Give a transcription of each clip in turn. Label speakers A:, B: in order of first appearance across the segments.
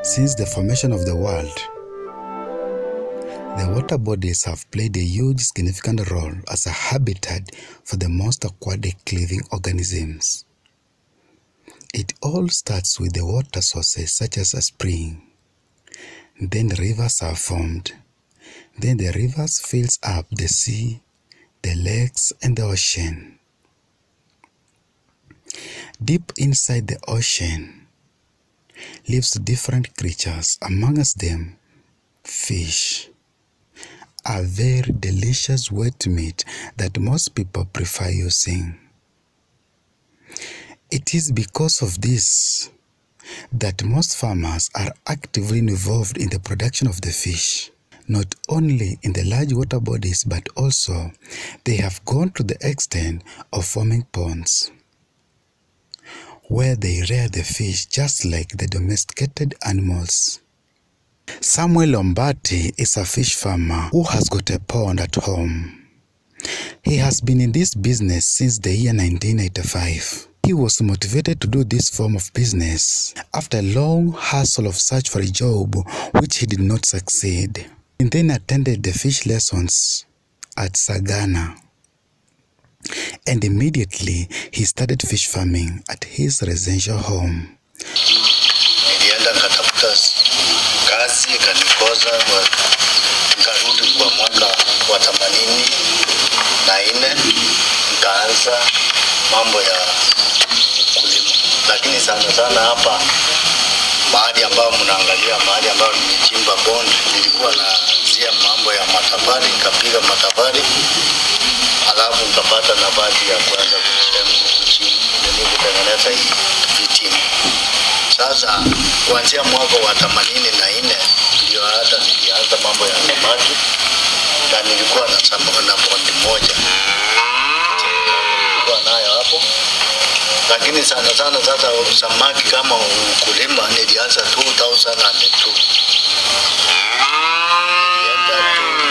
A: Since the formation of the world, the water bodies have played a huge significant role as a habitat for the most aquatic living organisms. It all starts with the water sources such as a spring. Then rivers are formed. Then the rivers fills up the sea, the lakes and the ocean. Deep inside the ocean lives different creatures, amongst them fish, a very delicious wet meat that most people prefer using. It is because of this that most farmers are actively involved in the production of the fish. Not only in the large water bodies, but also they have gone to the extent of forming ponds where they rear the fish just like the domesticated animals. Samuel Lombati is a fish farmer who has got a pond at home. He has been in this business since the year 1985. He was motivated to do this form of business after a long hustle of search for a job which he did not succeed. He then attended the fish lessons at Sagana, and immediately he started fish farming at his residential home.
B: Nilienda katafuta kazi kanikosa, nikarudi kwa mwaka wa 84 nikaanza mambo ya kulima. Lakini sana hapa mahali ambao mnaangalia, mahali ambao nimechimba bond, nilikuwa naanzia mambo ya matafari, nikapiga matafari, alafu nikapata nafasi ya kuanza kutengeneza hii viti. Sasa kuanzia mwaka wa 84 ndio hata nilianza mambo ya samaki, na nilikuwa na bondi moja nilikuwa nayo hapo. Lakini sana sasa samaki kama ukulima nilianza 2002. Nilienda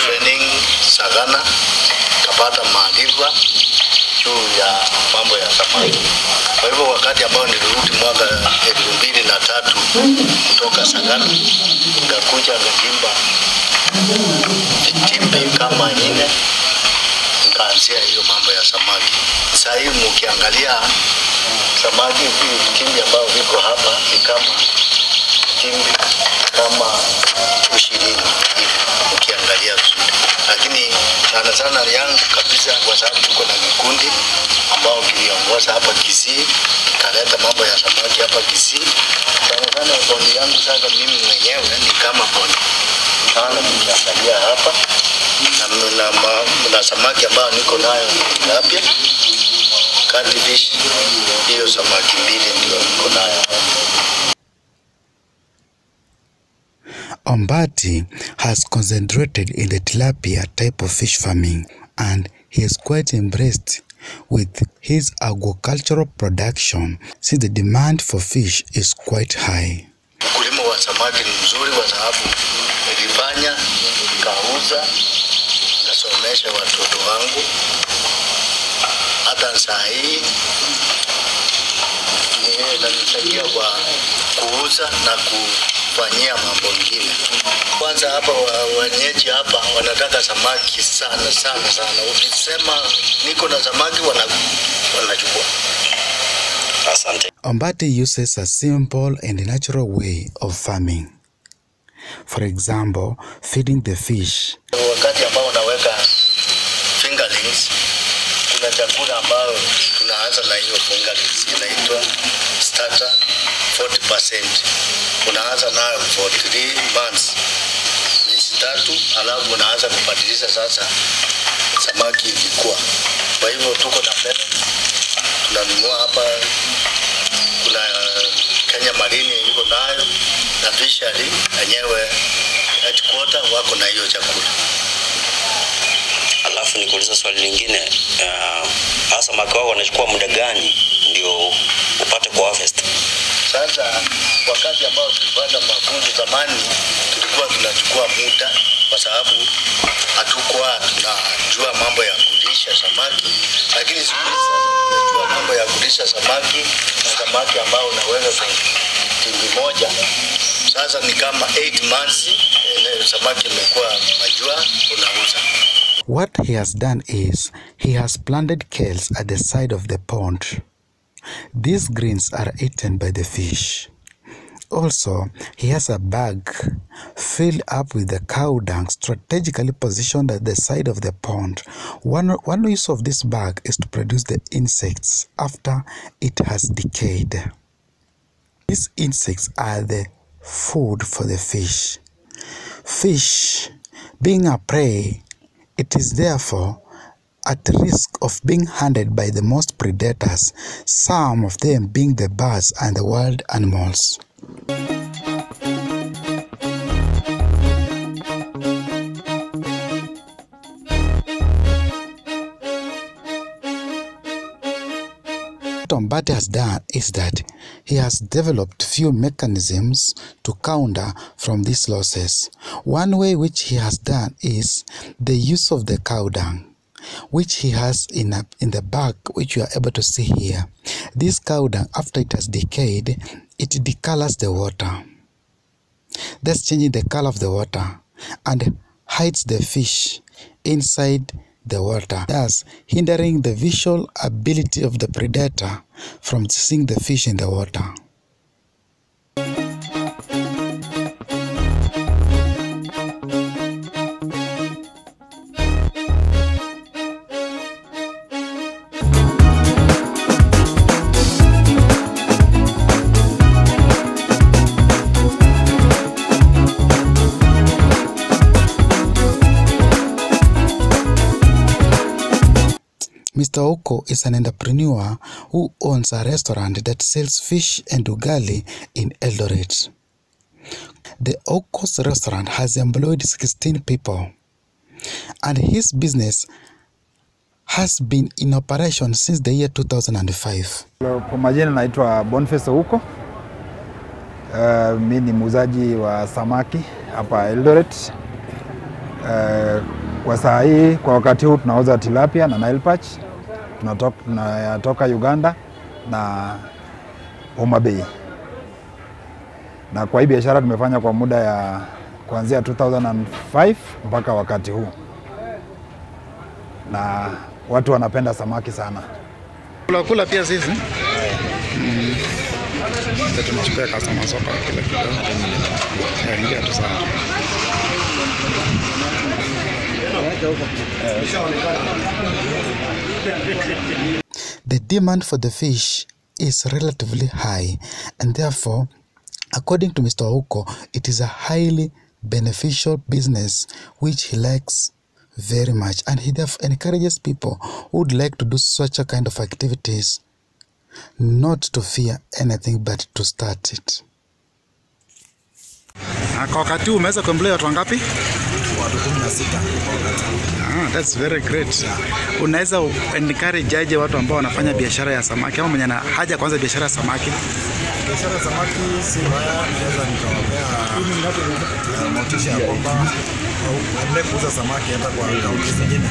B: training Sagana, kapata maarifa juu ya mambo ya samaki. Kwa hivyo wakati ambao nilirudi mwaka 2003 kutoka Sagana, nikakuja ngajimba vitimbi kama 4, nikaanzia hiyo mambo ya samaki. Sasa hivi mkiangalia samaki vitimbi ambao viko hapa ni kama vitimbi kama 20 hivi ukiangalia vizuri. Lakini sana yangu kabisa, kwa sababu tuko na kikundi ambao kiliongoza hapa Kisii, kaleta mambo ya samaki hapa Kisii. Sana bondi yangu sasa mimi mwenyewe ni kama bondi. Sana nikiangalia hapa na samaki ambao niko nayo labia catfish, hiyo samaki 2 ndio niko nayo.
A: Ombati has concentrated in the tilapia type of fish farming, and he is quite impressed with his agricultural production since the demand for fish is quite high.
B: Ukulima wa samaki ni mzuri kwa sababu nilifanya, nikauza, nasomesha watoto wangu. Hata saa hii nisaidia kwa kuuza na kufanyia mambo mengine. Kwanza hapa wenyeji hapa wanataka samaki sana. Ukisema niko na samaki wanachukua. Asante.
A: Ombati uses a simple and natural way of farming. For example, feeding the fish.
B: Wakati ambao unaweka fingerlings, kuna chakula ambao tunaanza na hiyo fingerlings, inaitwa starter 40%. Unaanza nayo for 3 months, miezi 3, alafu unaanza kubadilisha sasa samaki ikikua. Kwa hivyo tuko na pele, tunanunua hapa, kuna Kenya Marine iko nayo, na fishery yenyewe headquarter wako na hiyo chakula.
C: Alafu nikuuliza swali lingine, hasa samaki wao wanachukua muda gani ndio upate kwa harvest?
B: Sasa wakati ambao tulipanda mafunzo zamani tulikuwa tunachukua muda, kwa sababu hatukuwa tunajua mambo ya kulisha samaki. Lakini siku hizi sasa tunajua mambo ya kulisha samaki, na samaki ambao unaweza wimbi moja. Sasa ni kama 8 months samaki imekuwa majua unauza.
A: What he has done is he has planted kales at the side of the pond. These greens are eaten by the fish. Also, he has a bag filled up with the cow dung strategically positioned at the side of the pond. One use of this bag is to produce the insects after it has decayed. These insects are the food for the fish. Fish, being a prey, it is therefore at risk of being hunted by the most predators, some of them being the birds and the wild animals. What Ombate has done is that he has developed few mechanisms to counter from these losses. One way which he has done is the use of the cow dung, which he has in the bag, which you are able to see here. This cow dung, after it has decayed, it decolors the water, thus changing the color of the water, and hides the fish inside the water, thus hindering the visual ability of the predator from seeing the fish in the water. Mr. Oko is an entrepreneur who owns a restaurant that sells fish and ugali in Eldoret. The Oko's restaurant has employed 16 people, and his business has been in operation since the year 2005.
D: Kwa majina naitwa Boniface Oko. Mimi ni muuzaji wa samaki hapa Eldoret. Kwa saa hii, kwa wakati huu tunauza tilapia na Nile perch. Tunatoka Uganda na Homa Bay. Na kwa hii biashara tumefanya kwa muda ya kuanzia 2005 mpaka wakati huu. Na watu wanapenda samaki sana.
A: Kula pia sisi. Tunachukua customer sopa kila kidogo. Ingia tu sana. The demand for the fish is relatively high, and therefore, according to Mr. Oko, it is a highly beneficial business which he likes very much, and he therefore encourages people who would like to do such a kind of activities not to fear anything but to start it. Kwa wakati huu umeweza kuemploy watu wangapi?
D: Watu 16.
A: That's very great. Unaweza encourage aje watu ambao wanafanya biashara ya samaki ama mwenye haja kwanza biashara ya samaki?
D: Biashara ya samaki si mbaya, naweza nikawapea motisha ya kwamba au kuuza samaki hata kwa kaunti zingine.